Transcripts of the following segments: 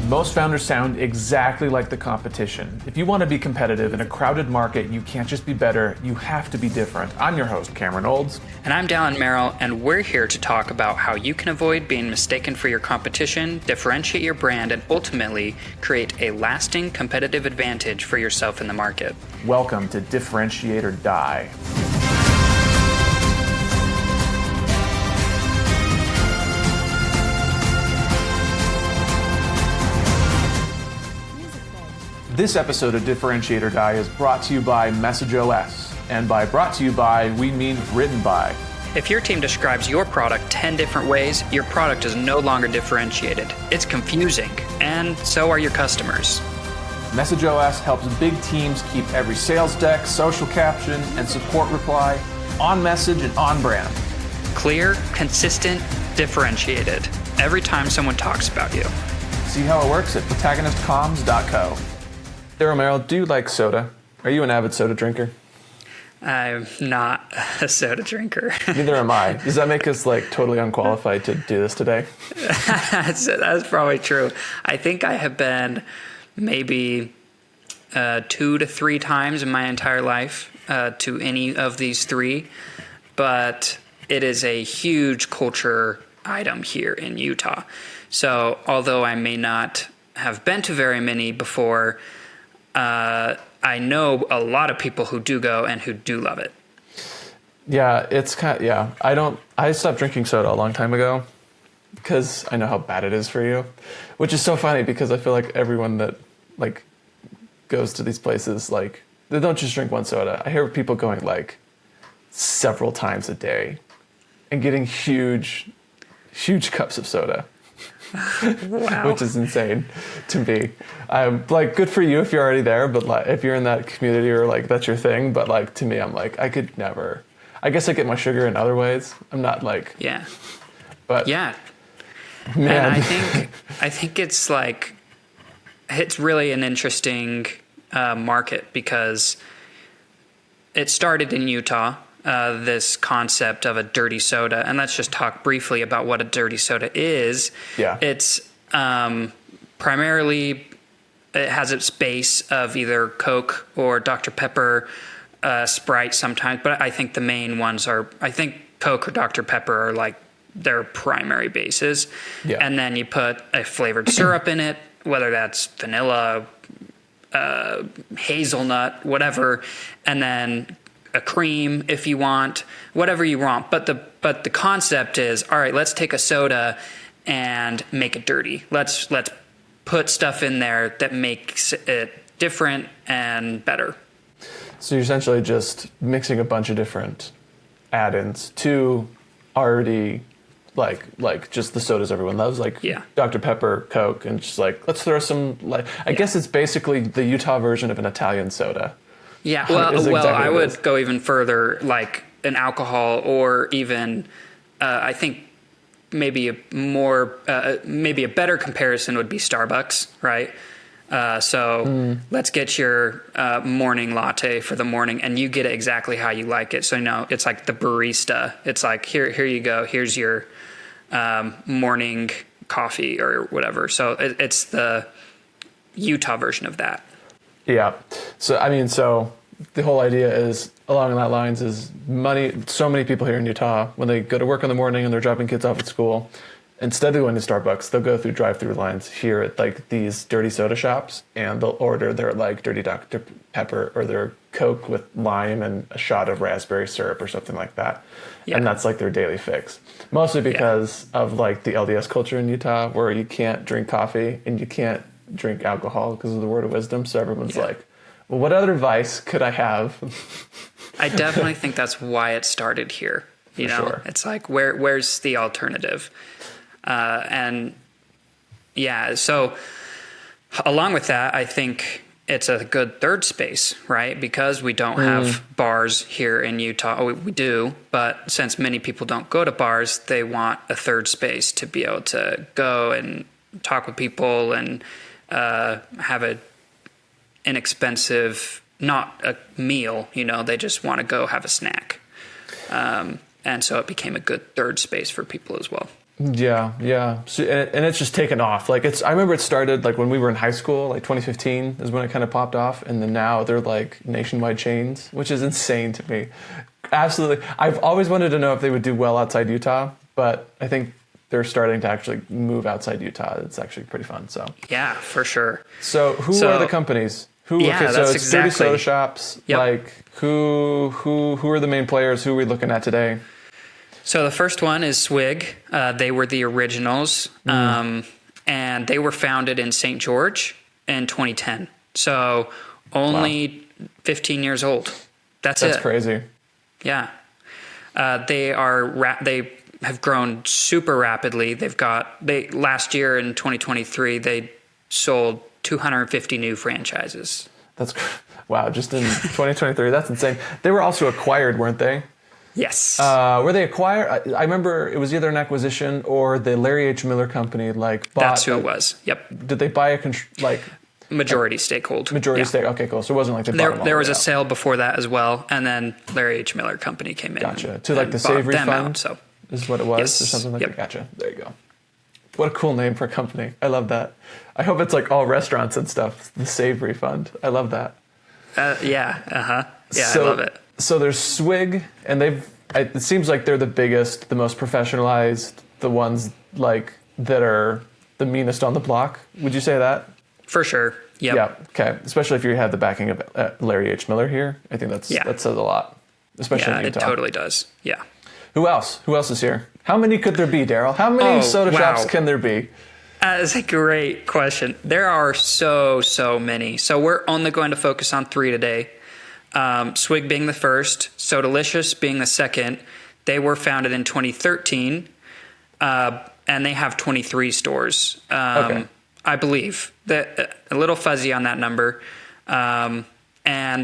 Most founders sound exactly like the competition. If you want to be competitive in a crowded market, you can't just be better, you have to be different. I'm your host, Cameron Olds. And I'm Dallin Merrill, and we're here to talk about how you can avoid being mistaken for your competition, differentiate your brand, and ultimately create a lasting competitive advantage for yourself in the market. Welcome to Differentiate or Die. This episode of Differentiate or Die is brought to you by MessageOS. And by brought to you by, we mean written by. If your team describes your product 10 different ways, your product is no longer differentiated. It's confusing, and so are your customers. MessageOS helps big teams keep every sales deck, social caption, and support reply on message and on brand. Clear, consistent, differentiated. Every time someone talks about you. See how it works at protagonistcomms.co. Daryl Merrill, do you like soda? Are you an avid soda drinker? I'm not a soda drinker. Neither am I. Does that make us totally unqualified to do this today? That's probably true. I think I have been maybe 2 to 3 times in my entire life to any of these three, but it is a huge culture item here in Utah. So although I may not have been to very many before, I know a lot of people who do go and who do love it. Yeah, it's I stopped drinking soda a long time ago because I know how bad it is for you, which is so funny because I feel like everyone that goes to these places, they don't just drink one soda. I hear people going several times a day and getting huge cups of soda. Wow. Which is insane to me. Good for you if you're already there, but if you're in that community or that's your thing, but to me, I'm I could never. I guess I get my sugar in other ways. I'm not yeah, but yeah, man. And I think it's it's really an interesting market because it started in Utah. This concept of a dirty soda, and let's just talk briefly about what a dirty soda is. Yeah. It's primarily, it has its base of either Coke or Dr. Pepper, Sprite sometimes, but I think the main ones are, I think Coke or Dr. Pepper are their primary bases. Yeah. And then you put a flavored syrup in it, whether that's vanilla, hazelnut, whatever, and then a cream if you want, whatever you want. But the concept is, all right, let's take a soda and make it dirty. Let's put stuff in there that makes it different and better. So you're essentially just mixing a bunch of different add-ins to already just the sodas everyone loves, yeah. Dr. Pepper, Coke, and just let's throw some I guess it's basically the Utah version of an Italian soda. Yeah, well, exactly I would go even further, an alcohol, or even, I think maybe maybe a better comparison would be Starbucks, right? Let's get your morning latte for the morning, and you get it exactly how you like it. So it's like the barista. It's here you go. Here's your morning coffee or whatever. So it's the Utah version of that. Yeah. So the whole idea is along that lines is money. So many people here in Utah, when they go to work in the morning and they're dropping kids off at school, instead of going to Starbucks, they'll go through drive-through lines here at these dirty soda shops, and they'll order their dirty Dr. Pepper or their Coke with lime and a shot of raspberry syrup or something like that. Yeah. And that's their daily fix. Mostly because of the LDS culture in Utah, where you can't drink coffee and you can't drink alcohol because of the word of wisdom. So everyone's well, what other vice could I have? I definitely think that's why it started here. You know, sure. It's where's the alternative? And yeah, so along with that, I think it's a good third space, right? Because we don't have bars here in Utah. Oh, we do, but since many people don't go to bars, they want a third space to be able to go and talk with people and have a inexpensive, not a meal, they just want to go have a snack. And so it became a good third space for people as well. Yeah. So, and it's just taken off. Like I remember it started like when we were in high school, like 2015 is when it kind of popped off, and then now they're like nationwide chains, which is insane to me. Absolutely, I've always wanted to know if they would do well outside Utah, but I think they're starting to actually move outside Utah. It's actually pretty fun. So Yeah, for sure. So who are the companies? Yeah, so that's it's 30 exactly. soda shops. Yep. Like who are the main players? Who are we looking at today? So the first one is Swig. They were the originals, and they were founded in St. George in 2010. So only 15 years old. That's it. That's crazy. Yeah. They have grown super rapidly. Last year in 2023, they sold 250 new franchises. Wow. Just in 2023, that's insane. They were also acquired, weren't they? Yes. Were they acquired? I remember it was either an acquisition or the Larry H. Miller Company bought. That's who it was. Yep. Did they buy Majority stakehold. majority Yeah. stake? Okay, cool. So it wasn't like they bought them all There was the a way out. sale before that as well, and then Larry H. Miller Company came in. Gotcha. To like and the bought Savory them Fund out, so. is what it was, Yes. or something like Yep. that. Gotcha. There you go. What a cool name for a company. I love that. I hope it's like all restaurants and stuff. The Savory Fund. I love that. Yeah. Uh-huh. Yeah, So- I love it. So there's Swig, and it seems like they're the biggest, the most professionalized, the ones like that are the meanest on the block. Would you say that? For sure. Yep. Yeah. Okay. Especially if you have the backing of Larry H. Miller here. I think that says a lot, especially Yeah, in it Utah. totally does. Yeah. Who else? Who else is here? How many could there be, Daryl? How many soda shops can there be? That's a great question. There are so many. So we're only going to focus on 3 today. Swig being the first, Sodalicious being the second. They were founded in 2013, and they have 23 stores. Okay. I believe that a little fuzzy on that number. And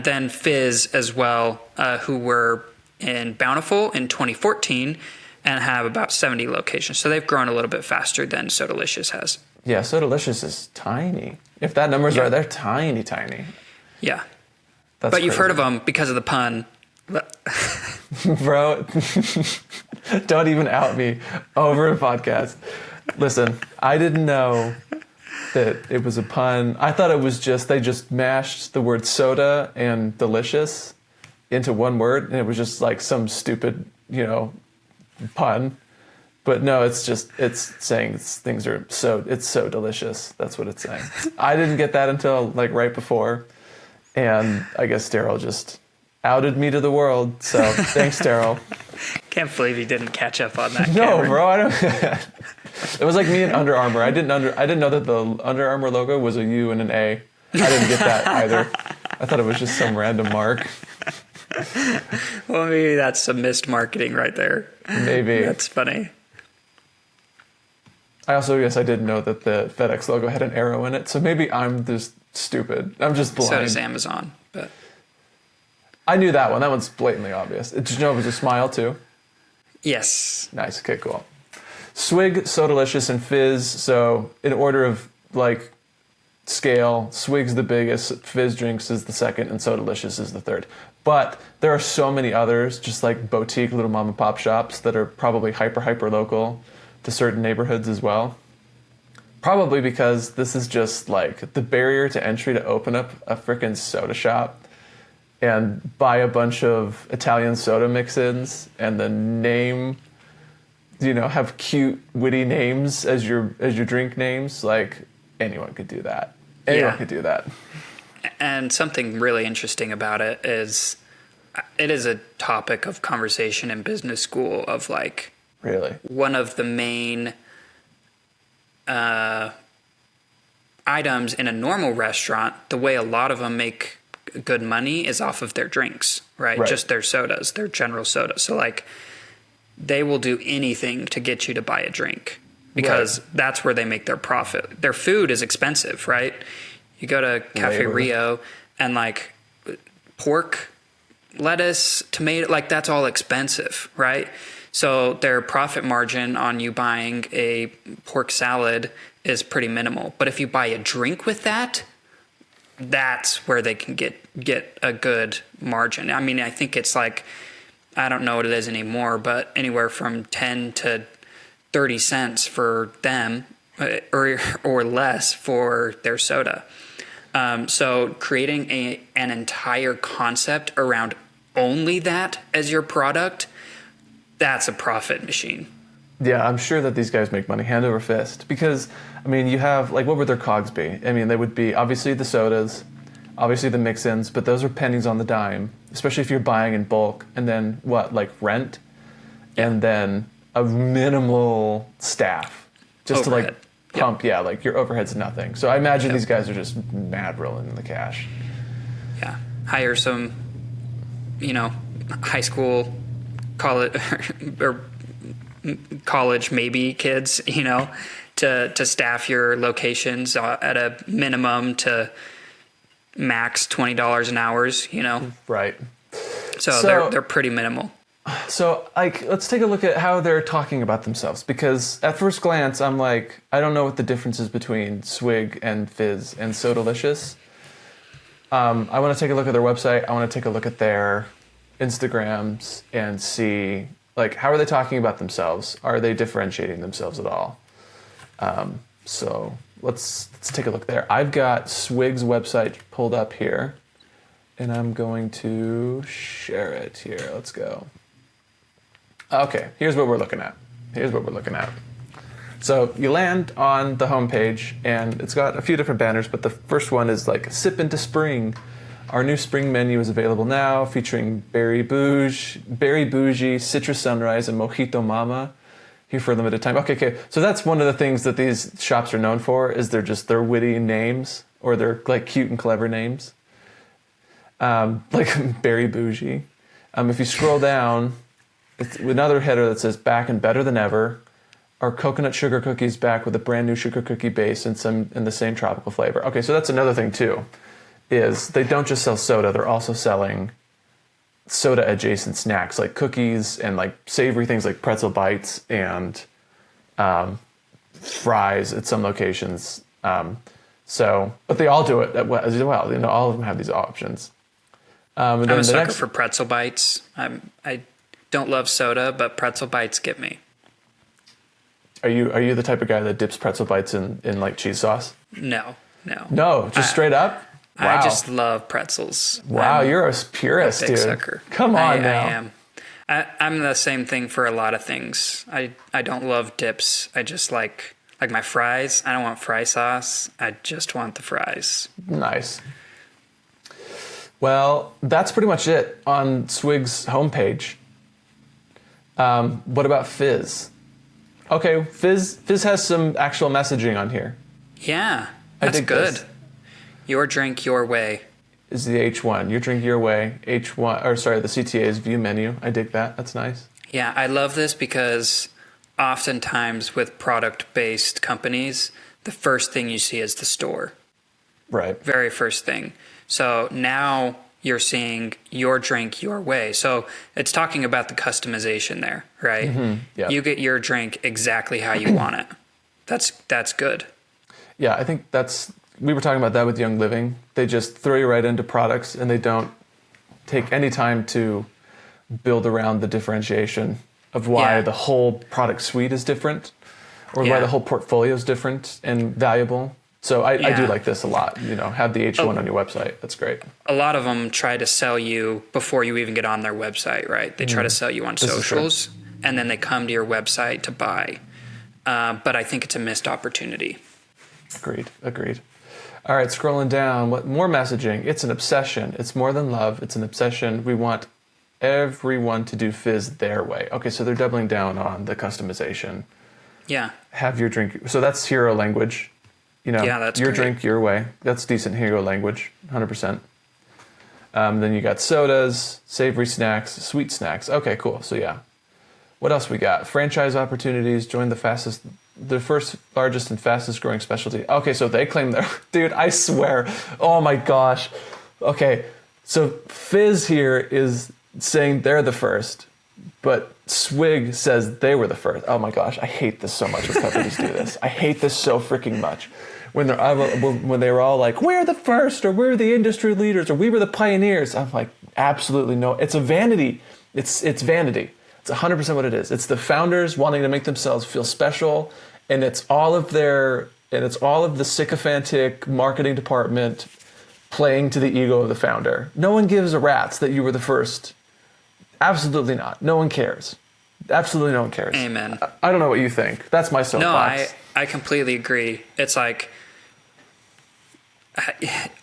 then Fizz as well, who were in Bountiful in 2014 and have about 70 locations. So they've grown a little bit faster than Sodalicious has. Yeah, Sodalicious is tiny. If that number's right, they're tiny. Yeah. That's But you've crazy. heard of them because of the pun. Bro, don't even out me over a podcast. Listen, I didn't know that it was a pun. I thought it was they just mashed the word soda and delicious into one word, and it was just like some stupid, pun. But no, it's saying it's so delicious. That's what it's saying. I didn't get that until like right before, and I guess Daryl just outed me to the world. So thanks, Daryl. Can't believe you didn't catch up on that. No, Cameron. bro, I don't. It was like me and Under Armour. I didn't know that the Under Armour logo was a U and an A. I didn't get that either. I thought it was just some random mark. Well, maybe that's some missed marketing right there. Maybe. That's funny. I also guess I didn't know that the FedEx logo had an arrow in it. So maybe I'm just stupid. I'm just blind. So does Amazon. But I knew that one. That one's blatantly obvious. Did you know it was a smile too? yes. Nice. Okay, cool. Swig, Sodalicious, and Fizz. So in order of like scale, Swig's the biggest, Fizz Drinks is the second, and Sodalicious is the third. But there are so many others, just like boutique little mom and pop shops that are probably hyper local to certain neighborhoods as well. Probably because this is just like the barrier to entry to open up a freaking soda shop and buy a bunch of Italian soda mix-ins and then have cute, witty names as your drink names. Like anyone could do that. Anyone could do that. And something really interesting about it is a topic of conversation in business school of like Really? one of the main items in a normal restaurant, the way a lot of them make good money is off of their drinks, right? Just their sodas, their general soda. So like they will do anything to get you to buy a drink because that's where they make their profit. Their food is expensive, right? You go to Cafe Labor. Rio and like pork, lettuce, tomato, like that's all expensive, right? So their profit margin on you buying a pork salad is pretty minimal. But if you buy a drink with that, that's where they can get a good margin. I mean, I think it's like, I don't know what it is anymore, but anywhere from 10 to 30 cents for them or less for their soda. So creating an entire concept around only that as your product, that's a profit machine. Yeah, I'm sure that these guys make money hand over fist because, I mean, you have, like, what would their COGS be? I mean, they would be obviously the sodas, obviously the mix-ins, but those are pennies on the dime, especially if you're buying in bulk. And then what, like rent? And then a minimal staff just Overhead. to like pump. Yep. Yeah, like your overhead's nothing. So I imagine these guys are just mad rolling in the cash. Yeah. Hire some, high school, college, or college maybe kids, to staff your locations at a minimum to max $20 an hour, Right. So they're pretty minimal. So, like, let's take a look at how they're talking about themselves, because at first glance, I'm like, I don't know what the difference is between Swig and Fizz and Sodalicious. I want to take a look at their website. I want to take a look at their Instagrams and see, like, how are they talking about themselves? Are they differentiating themselves at all? So let's take a look there. I've got Swig's website pulled up here, and I'm going to share it here. Let's go. Okay, here's what we're looking at. So you land on the homepage, and it's got a few different banners, but the first one is like "Sip into Spring." Our new spring menu is available now, featuring Berry Bougie, Citrus Sunrise, and Mojito Mama. Here for a limited time. Okay. So that's one of the things that these shops are known for, is their witty names, or their like cute and clever names. Like Berry Bougie. If you scroll down, it's another header that says "Back and better than ever." Our coconut sugar cookies back with a brand new sugar cookie base and some in the same tropical flavor. Okay, so that's another thing too, is they don't just sell soda; they're also selling soda adjacent snacks like cookies and like savory things like pretzel bites and fries at some locations. But they all do it as well. All of them have these options. I'm a sucker for pretzel bites. I don't love soda, but pretzel bites get me. Are you the type of guy that dips pretzel bites in like cheese sauce? No. No, just straight up? Wow. I just love pretzels. Wow, you're a purist, a big dude. Sucker. Come on now. I am. I'm the same thing for a lot of things. I don't love dips. I just like my fries. I don't want fry sauce. I just want the fries. Nice. Well, that's pretty much it on Swig's homepage. What about Fizz? Okay, Fizz has some actual messaging on here. Yeah, that's good. This. Your drink, your way. Is the H1. Your drink, your way. The CTA's view menu. I dig that. That's nice. Yeah, I love this because oftentimes with product-based companies, the first thing you see is the store. Right. Very first thing. So now you're seeing your drink, your way. So it's talking about the customization there, right? Mm-hmm. Yeah. You get your drink exactly how you want it. That's good. Yeah, I think we were talking about that with Young Living. They just throw you right into products, and they don't take any time to build around the differentiation of why the whole product suite is different, or why the whole portfolio is different and valuable. So I do like this a lot. Have the H1 on your website. That's great. A lot of them try to sell you before you even get on their website, right? They try to sell you on socials, and then they come to your website to buy. But I think it's a missed opportunity. Agreed. All right, scrolling down. What more messaging? It's an obsession. It's more than love. It's an obsession. We want everyone to do Fizz their way. Okay, so they're doubling down on the customization. Yeah. Have your drink. So that's hero language. That's your great. drink your way. That's decent hero language, 100%. Then you got sodas, savory snacks, sweet snacks. Okay, cool. So yeah. What else we got? Franchise opportunities. Join the first largest and fastest growing specialty. Okay, so they claim they're... Dude, I swear. Oh my gosh. Okay, so Fizz here is saying they're the first, but Swig says they were the first. Oh my gosh, I hate this so much when companies do this. I hate this so freaking much. When they were all like, we're the first, or we're the industry leaders, or we were the pioneers. I'm like, absolutely no. It's a vanity. It's vanity. It's 100% what it is. It's the founders wanting to make themselves feel special, and it's all of the sycophantic marketing department playing to the ego of the founder. No one gives a rat's that you were the first. Absolutely not. No one cares. Absolutely no one cares. Amen. I don't know what you think. That's my soapbox. No, I completely agree. It's like,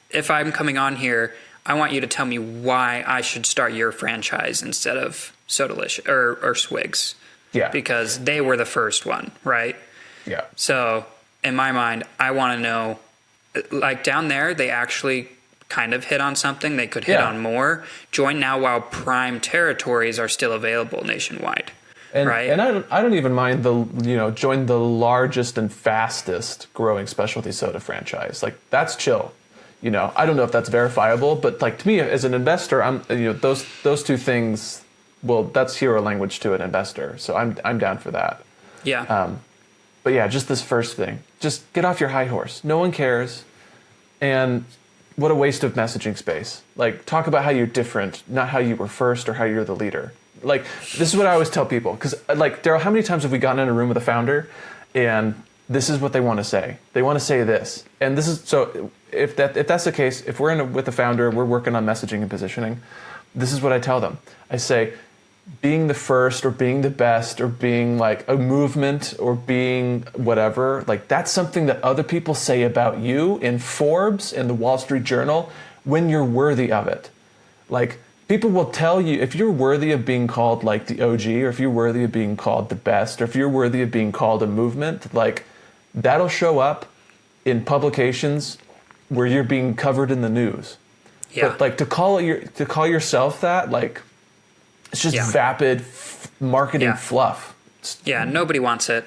if I'm coming on here, I want you to tell me why I should start your franchise instead of Sodalicious or Swig's. Yeah. Because they were the first one, right? Yeah. So in my mind, I want to know, like down there, they actually kind of hit on something. They could hit on more. Join now while prime territories are still available nationwide. Right. And I don't even mind join the largest and fastest growing specialty soda franchise. Like, that's chill. I don't know if that's verifiable, but like, to me as an investor, I'm those two things, well, that's hero language to an investor. So I'm down for that. Yeah. But yeah, just this first thing. Just get off your high horse. No one cares. And what a waste of messaging space. Like, talk about how you're different, not how you were first or how you're the leader. Like, this is what I always tell people. Because, like, Daryl, how many times have we gotten in a room with a founder and this is what they want to say? They want to say this. And this is, so if that's the case, if we're with a founder, we're working on messaging and positioning, this is what I tell them. I say, being the first or being the best or being like a movement or being whatever, like, that's something that other people say about you in Forbes, in the Wall Street Journal, when you're worthy of it. Like, people will tell you, if you're worthy of being called like the OG, or if you're worthy of being called the best, or if you're worthy of being called a movement, like, that'll show up in publications where you're being covered in the news. Yeah. But like, to call yourself that, like, it's just vapid marketing fluff. Yeah, nobody wants it.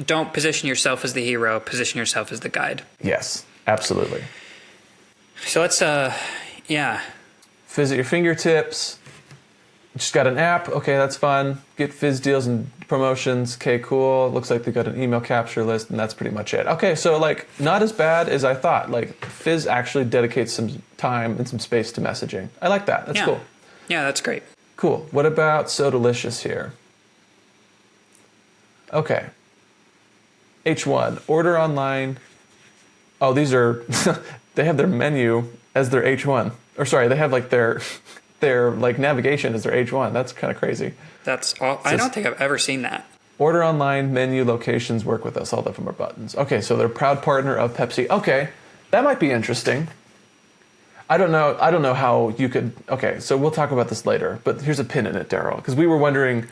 Don't position yourself as the hero. Position yourself as the guide. Yes, absolutely. So let's, Fizz at your fingertips. Just got an app. Okay, that's fun. Get Fizz deals and promotions. Okay, cool. Looks like they got an email capture list, and that's pretty much it. Okay, so like, not as bad as I thought. Like, Fizz actually dedicates some time and some space to messaging. I like that. That's cool. Yeah, that's great. Cool. What about Sodalicious here? Okay. H1, order online. Oh, these are, they have their menu as their H1. Or sorry, they have like their like navigation as their H1. That's kind of crazy. That's all. I don't think I've ever seen that. Order online, menu, locations, work with us. All of them are buttons. Okay, so they're a proud partner of Pepsi. Okay, that might be interesting. I don't know how you could. Okay, so we'll talk about this later. But here's a pin in it, Daryl, because we were wondering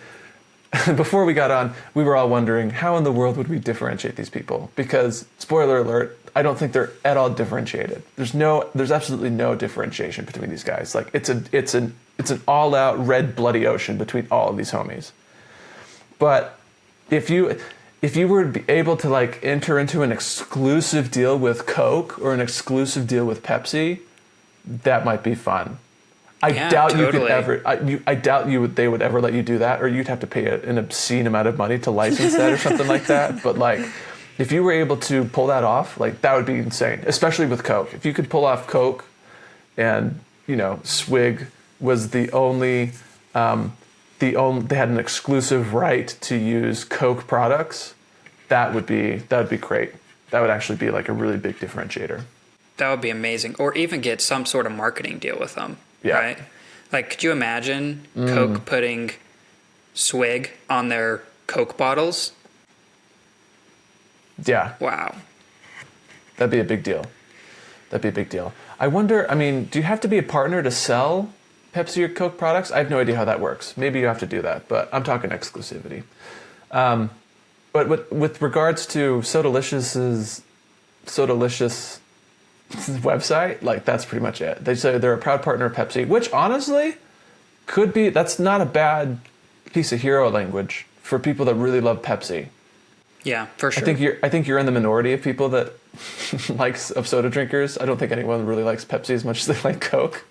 before we got on. We were all wondering how in the world would we differentiate these people? Because spoiler alert, I don't think they're at all differentiated. There's absolutely no differentiation between these guys. Like, it's an all-out red bloody ocean between all of these homies. But if you were to be able to like enter into an exclusive deal with Coke or an exclusive deal with Pepsi, that might be fun. I doubt you could ever. I doubt they would ever let you do that, or you'd have to pay an obscene amount of money to license that or something like that. But like, if you were able to pull that off, like, that would be insane. Especially with Coke. If you could pull off Coke, and Swig was the only, they had an exclusive right to use Coke products, that would be great. That would actually be like a really big differentiator. That would be amazing. Or even get some sort of marketing deal with them. Yeah. Right? Like, could you imagine Coke putting Swig on their Coke bottles? Yeah. Wow. That'd be a big deal. I wonder, do you have to be a partner to sell Pepsi or Coke products? I have no idea how that works. Maybe you have to do that, but I'm talking exclusivity. But with regards to Sodalicious website, like, that's pretty much it. They say they're a proud partner of Pepsi, which honestly that's not a bad piece of hero language for people that really love Pepsi. Yeah, for sure. I think you're in the minority of people that of soda drinkers. I don't think anyone really likes Pepsi as much as they like Coke.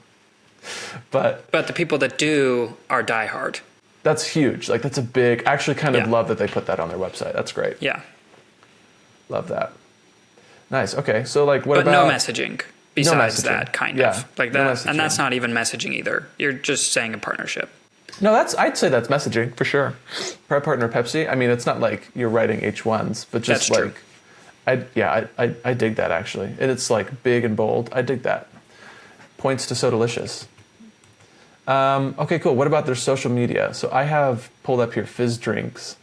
But the people that do are diehard. That's huge. Like, that's a big. I actually kind of love that they put that on their website. That's great. Yeah. Love that. Nice. Okay. So like, what but about no messaging besides that kind of like that, no messaging. And that's not even messaging either. You're just saying a partnership. No, I'd say that's messaging for sure. Prep partner Pepsi. I mean, it's not like you're writing H1s, but just That's like, true. I dig that actually. And it's like big and bold. I dig that. Points to Sodalicious. Okay, cool. What about their social media? So I have pulled up here Fizz drinks.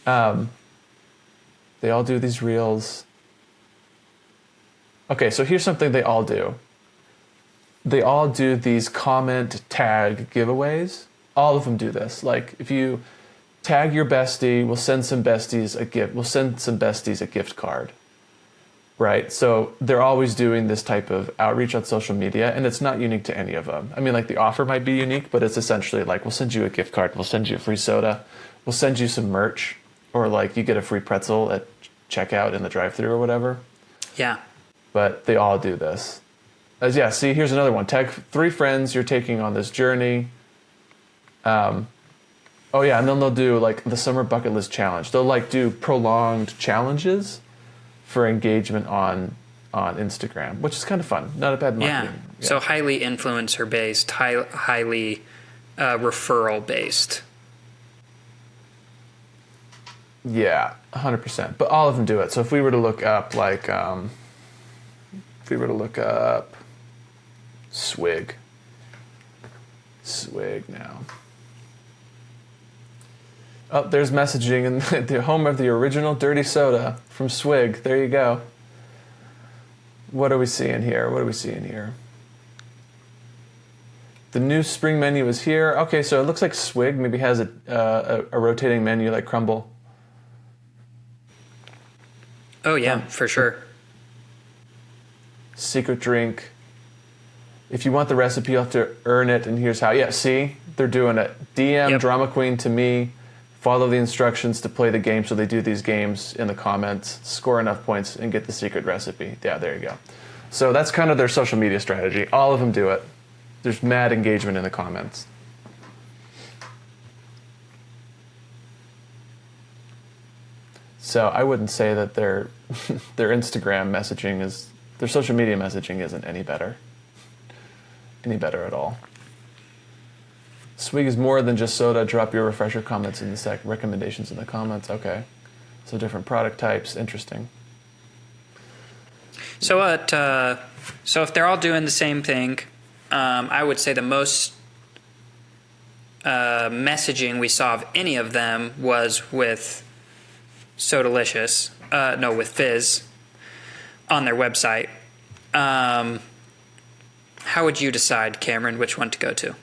They all do these reels. Okay, so here's something they all do. They all do these comment tag giveaways. All of them do this. Like if you tag your bestie, we'll send some besties a gift. We'll send some besties a gift card. Right? So they're always doing this type of outreach on social media, and it's not unique to any of them. I mean, like the offer might be unique, but it's essentially like, we'll send you a gift card, we'll send you a free soda, we'll send you some merch, or like you get a free pretzel at checkout in the drive-thru or whatever. Yeah. But they all do this. Yeah, see, here's another one. Tag 3 friends you're taking on this journey. Oh yeah, and then they'll do like the summer bucket list challenge. They'll like do prolonged challenges for engagement on Instagram, which is kind of fun. Not a bad marketing. Yeah. So highly influencer based, highly referral based. Yeah, 100%. But all of them do it. So if we were to look up Swig now. Oh, there's messaging in the home of the original dirty soda from Swig. There you go. What are we seeing here? The new spring menu is here. Okay, so it looks like Swig maybe has a rotating menu like Crumble. Oh, yeah, for sure. Secret drink. If you want the recipe, you have to earn it, and here's how. Yeah, see? They're doing it. DM Drama Queen to me. Follow the instructions to play the game, so they do these games in the comments, score enough points, and get the secret recipe. Yeah, there you go. So that's kind of their social media strategy. All of them do it. There's mad engagement in the comments. So I wouldn't say that their Instagram messaging their social media messaging isn't any better at all. Swig is more than just soda. Drop your refresher comments in the recommendations in the comments. Okay. So different product types. Interesting. So if they're all doing the same thing, I would say the most messaging we saw of any of them was with Sodalicious. With Fizz on their website. How would you decide, Cameron, which one to go to?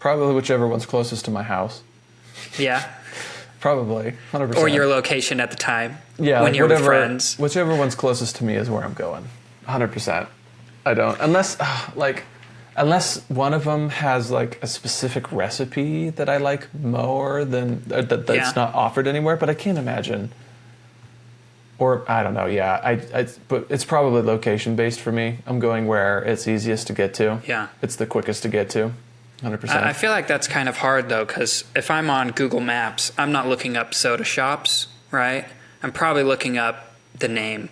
Probably whichever one's closest to my house. Yeah. Probably, 100%. Or your location at the time. Yeah, when like you're with friends. Whichever one's closest to me is where I'm going. 100%. I don't unless one of them has like a specific recipe that I like more than that's not offered anywhere. But I can't imagine. Or I don't know. Yeah, but it's probably location based for me. I'm going where it's easiest to get to. Yeah, it's the quickest to get to. 100%. I feel like that's kind of hard though, because if I'm on Google Maps, I'm not looking up soda shops, right? I'm probably looking up the name.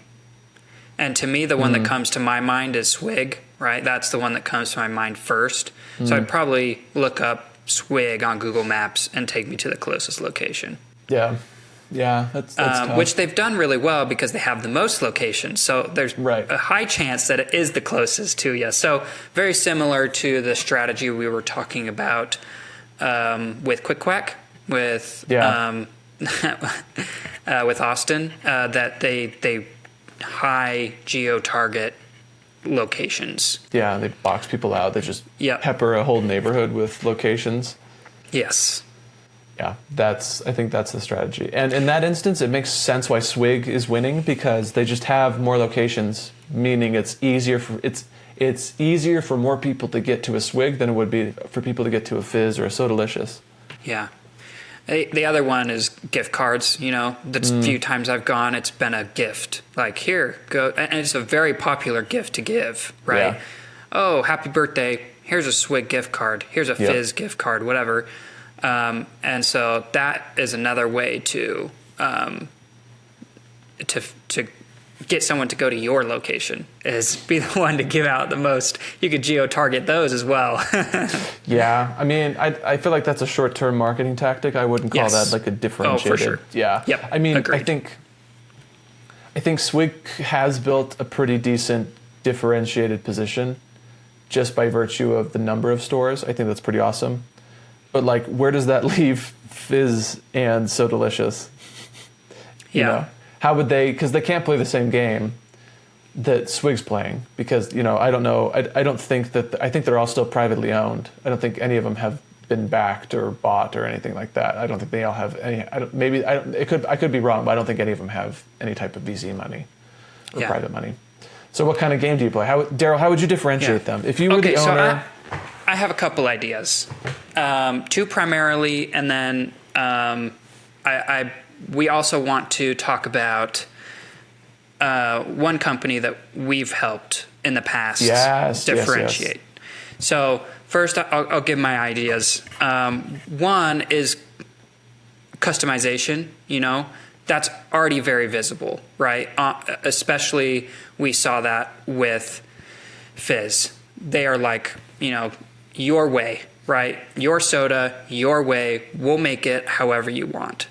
And to me, the one that comes to my mind is Swig, right? That's the one that comes to my mind first. So I'd probably look up Swig on Google Maps and take me to the closest location. Yeah. Yeah, that's tough. Which they've done really well because they have the most locations. So there's a high chance that it is the closest to you. So very similar to the strategy we were talking about with Quick Quack, with Austin, that they high geo-target locations. Yeah, they box people out. They just pepper a whole neighborhood with locations. Yes. Yeah, I think that's the strategy. And in that instance, it makes sense why Swig is winning, because they just have more locations, meaning it's easier for more people to get to a Swig than it would be for people to get to a Fizz or a Sodalicious. Yeah. The other one is gift cards. The few times I've gone, it's been a gift. Like, here, go. And it's a very popular gift to give, right? Yeah. Oh, happy birthday. Here's a Swig gift card. Here's a Fizz gift card, whatever. And so that is another way to get someone to go to your location, is be the one to give out the most. You could geo-target those as well. Yeah, I mean, I feel like that's a short-term marketing tactic. I wouldn't call that like a differentiated. Oh, for sure. Yeah. Yep. I mean, Agreed. I think Swig has built a pretty decent differentiated position just by virtue of the number of stores. I think that's pretty awesome. But like, where does that leave Fizz and Sodalicious? You know, how would they? Because they can't play the same game that Swig's playing. Because I don't know. I don't think that. I think they're all still privately owned. I don't think any of them have been backed or bought or anything like that. I don't think they all have any. I could be wrong, but I don't think any of them have any type of VC money or private money. So what kind of game do you play? Daryl, how would you differentiate them if you were the owner? So I have a couple ideas, two primarily, and then we also want to talk about one company that we've helped in the past differentiate. Yes. So first, I'll give my ideas. One is customization. That's already very visible, right? Especially we saw that with Fizz. They are like, your way, right? Your soda, your way. We'll make it however you want.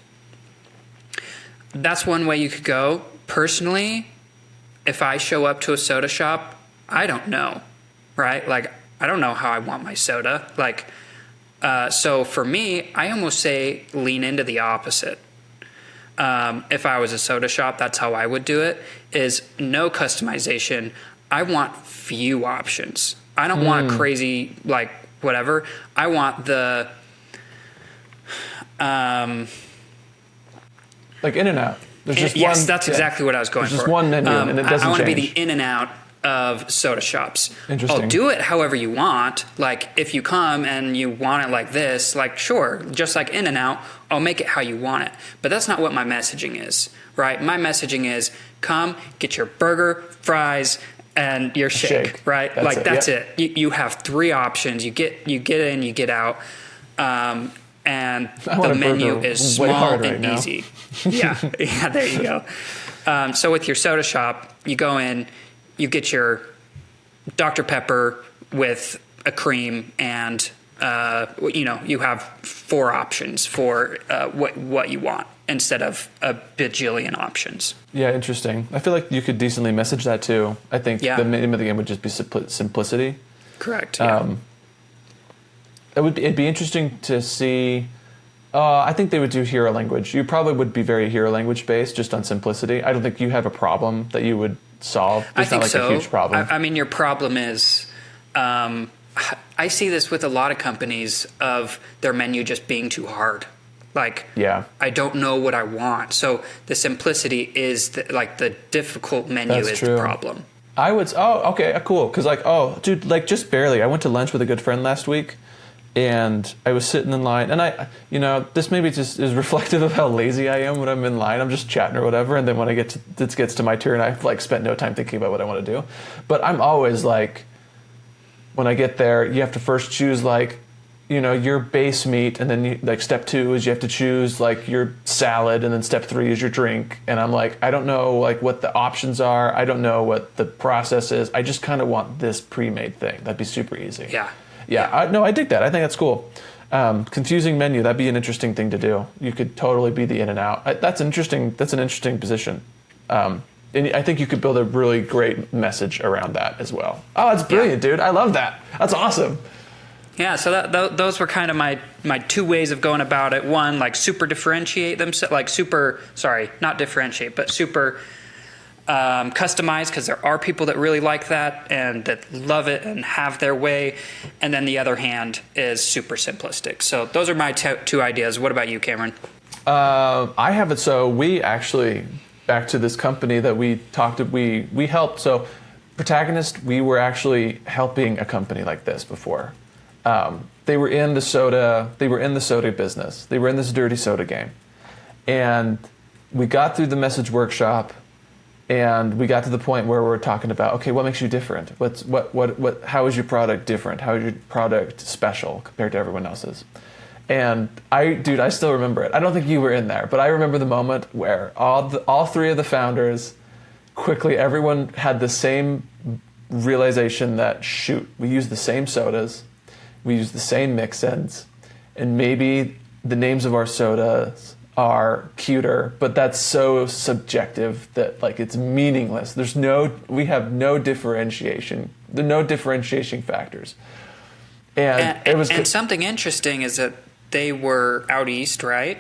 That's one way you could go. Personally, if I show up to a soda shop, I don't know, right? Like, I don't know how I want my soda. Like, so for me, I almost say lean into the opposite. If I was a soda shop, that's how I would do it, is no customization. I want few options. I don't want crazy, like, whatever. I want the... like In-N-Out. There's just yes, one, that's exactly what I was going for. There's just one menu, and it doesn't I want to be change. the In-N-Out of soda shops. Interesting. I'll do it however you want. Like, if you come and you want it like this, like, sure, just like In-N-Out, I'll make it how you want it. But that's not what my messaging is, right? My messaging is, come, get your burger, fries, and your shake. Right? That's it. You have three options. You get in, you get out. And the menu is small and easy. Yeah, there you go. So with your soda shop, you go in, you get your Dr. Pepper with a cream, and you have four options for what you want instead of a bajillion options. Yeah, interesting. I feel like you could decently message that too. I think the name of the game would just be simplicity. Correct. Yeah. It'd be interesting to see. I think they would do hero language. You probably would be very hero language based, just on simplicity. I don't think you have a problem that you would solve. It's I think not like so. a huge problem. I mean, your problem is, I see this with a lot of companies of their menu just being too hard. Like, I don't know what I want. So the simplicity is the difficult menu is the problem. I would. Oh, okay, cool. Because dude, just barely. I went to lunch with a good friend last week. And I was sitting in line, and this maybe just is reflective of how lazy I am when I'm in line. I'm just chatting or whatever, and then when this gets to my turn, I've spent no time thinking about what I want to do. But I'm always like, when I get there, you have to first choose your base meat, and then step 2 is you have to choose your salad, and then step 3 is your drink. And I'm like, I don't know what the options are. I don't know what the process is. I just kind of want this pre-made thing. That'd be super easy. Yeah, I dig that. I think that's cool. Confusing menu, that'd be an interesting thing to do. You could totally be the In-N-Out. That's an interesting position. And I think you could build a really great message around that as well. Oh, that's brilliant, dude. I love that. That's awesome. Yeah, so those were kind of my two ways of going about it. One, super differentiate themselves, not differentiate, but super customized, because there are people that really like that and that love it and have their way. And then the other hand is super simplistic. So those are my two ideas. What about you, Cameron? I have it. So we actually, back to this company that we helped. So Protagonist, we were actually helping a company like this before. They were in the soda business. They were in this dirty soda game. And we got through the message workshop. And we got to the point where we're talking about, okay, what makes you different? How is your product different? How is your product special compared to everyone else's? And I still remember it. I don't think you were in there, but I remember the moment where all three of the founders quickly everyone had the same realization that, shoot, we use the same sodas, we use the same mix-ins, and maybe the names of our sodas are cuter, but that's so subjective that like it's meaningless. We have no differentiation. There are no differentiation factors. And something interesting is that they were out east, right?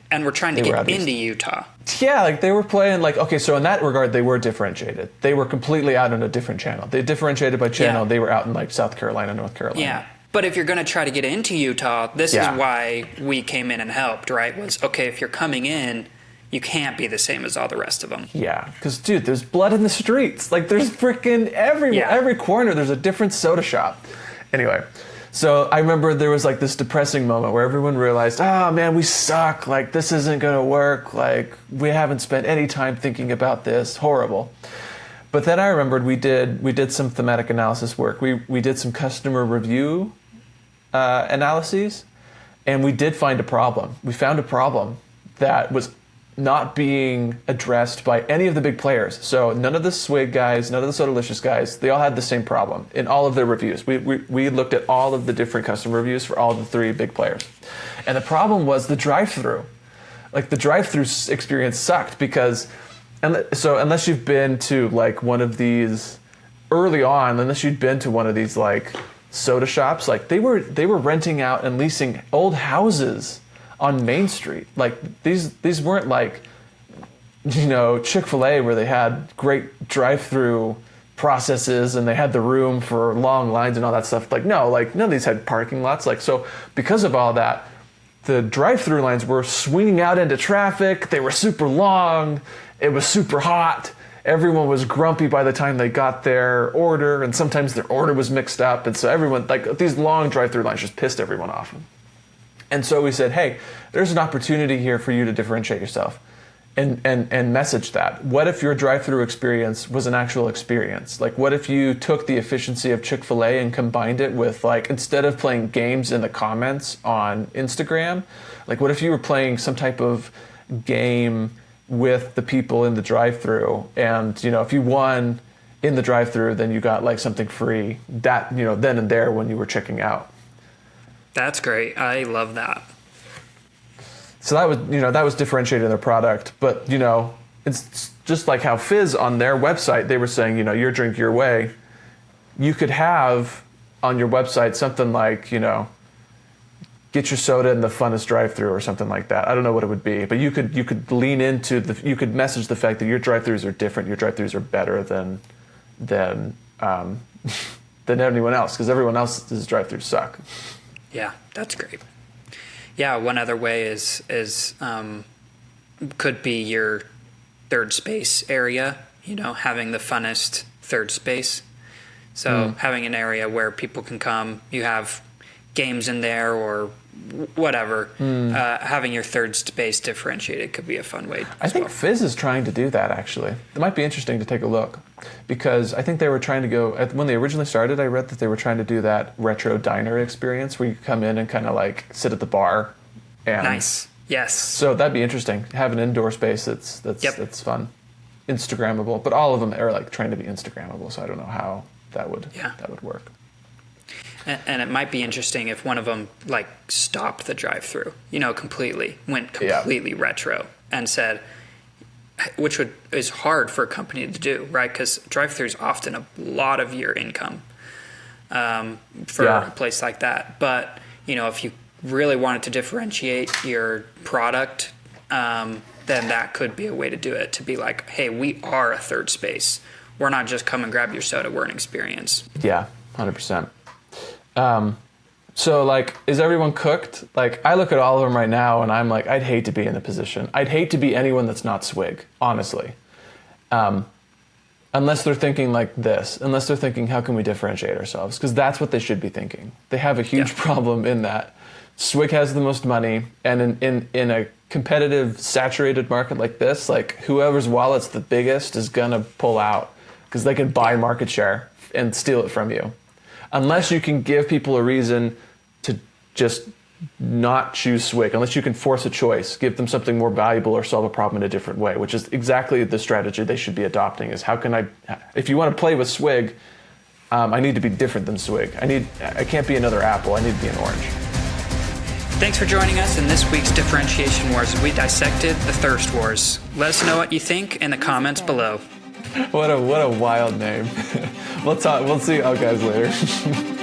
And we're trying to get into Utah. Yeah, like they were playing like, okay, so in that regard, they were differentiated. They were completely out on a different channel. They differentiated by channel. Yeah. They were out in like South Carolina, North Carolina. Yeah. But if you're going to try to get into Utah, this is why we came in and helped, right? Was, okay, if you're coming in, you can't be the same as all the rest of them. Yeah, because, dude, there's blood in the streets. Like, there's freaking every corner, there's a different soda shop. Anyway, so I remember there was, like, this depressing moment where everyone realized, oh, man, we suck. Like, this isn't going to work. Like, we haven't spent any time thinking about this. Horrible. But then I remembered we did some thematic analysis work. We did some customer review analyses, and we did find a problem. We found a problem that was not being addressed by any of the big players. So none of the Swig guys, none of the Sodalicious guys, they all had the same problem in all of their reviews. We looked at all of the different customer reviews for all the three big players. And the problem was the drive-through. Like the drive-through experience sucked because, so unless you've been to like one of these early on, unless you'd been to one of these like soda shops, like they were renting out and leasing old houses on Main Street. Like these weren't like, you know, Chick-fil-A where they had great drive-through processes and they had the room for long lines and all that stuff. Like no, like none of these had parking lots. Like so because of all that, the drive-through lines were swinging out into traffic. They were super long. It was super hot. Everyone was grumpy by the time they got their order, and sometimes their order was mixed up. And so everyone, like these long drive-through lines just pissed everyone off. And so we said, hey, there's an opportunity here for you to differentiate yourself and message that. What if your drive-through experience was an actual experience? Like what if you took the efficiency of Chick-fil-A and combined it with like, instead of playing games in the comments on Instagram, like what if you were playing some type of game with the people in the drive-through, and you know, if you won in the drive-through, then you got like something free that, you know, then and there when you were checking out. That's great. I love that. So that was differentiating their product, but you know, it's just like how Fizz on their website, they were saying, you know, your drink your way. You could have on your website something like, you know, get your soda in the funnest drive-through or something like that. I don't know what it would be, but you could lean into you could message the fact that your drive-throughs are different. Your drive-throughs are better than anyone else, because everyone else's drive-throughs suck. Yeah, that's great. Yeah, one other way is could be your third space area. You know, having the funnest third space. So having an area where people can come. You have games in there or whatever, having your third space differentiated could be a fun way. I think Fizz is trying to do that, actually. It might be interesting to take a look, because I think they were trying to go, when they originally started, I read that they were trying to do that retro diner experience where you come in and kind of like sit at the bar. And nice. Yes. So that'd be interesting. Have an indoor space that's fun. Instagrammable, but all of them are like trying to be Instagrammable, so I don't know how that would work. And it might be interesting if one of them like stopped the drive-through, you know, went completely retro and said, which is hard for a company to do, right? Because drive-through is often a lot of your income for a place like that. But, you know, if you really wanted to differentiate your product, then that could be a way to do it, to be like, hey, we are a third space. We're not just come and grab your soda. We're an experience. Yeah, 100%. So like, is everyone cooked? Like, I look at all of them right now and I'm like, I'd hate to be in the position. I'd hate to be anyone that's not Swig, honestly. Unless they're thinking like this, unless they're thinking, how can we differentiate ourselves? Because that's what they should be thinking. They have a huge problem in that Swig has the most money, and in a competitive, saturated market like this, like whoever's wallet's the biggest is gonna pull out because they can buy market share and steal it from you. Unless you can give people a reason to just not choose Swig unless you can force a choice, give them something more valuable or solve a problem in a different way, which is exactly the strategy they should be adopting. Is how can I, if you want to play with Swig, I need to be different than Swig. I can't be another apple. I need to be an orange. Thanks for joining us in this week's Differentiation Wars as we dissected the Thirst Wars. Let us know what you think in the comments below. What a wild name. We'll see you guys later.